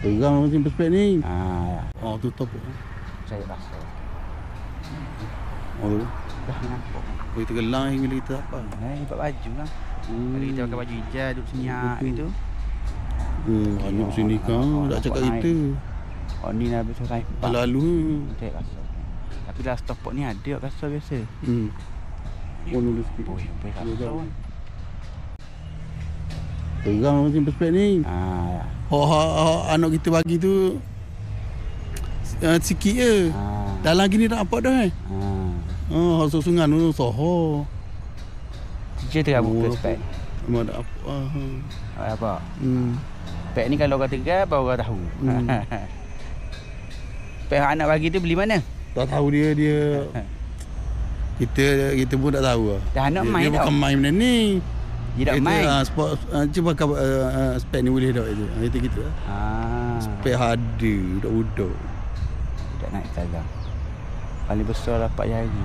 Terang macam perspek ni. Ya. Oh, tutup. Saya rasa. Oh, tu. Dah nampak. Kita gelang yang bila kita apa? Dapat baju lah. Kalau kita pakai baju hijau duduk senyap gitu. Banyak sini kan. Tak cakap kita. Oh ni dah besar raipak. Lalu. Saya rasa. Tapi dah stop ni ada rasa biasa. Oh, dulu sikit. Boleh rasa. Terang macam perspek ni. Ya. Anak kita bagi tu sikit je. Dalam gini tak apa dah sungan tu soho. Dia tengah buka spek. Memang tak apa. Apa? Spek ni kalau orang tegar baru orang tahu. Spek anak bagi tu beli mana? Tak tahu dia kita pun tak tahu lah. Dah anak main dia tau. bukan main benda ni. Dia tak main. Sport cuba spek ni boleh dah itu. Itu kita. Spek ada budak-budak. Tak naik Instagram. Paling besar dapat jari.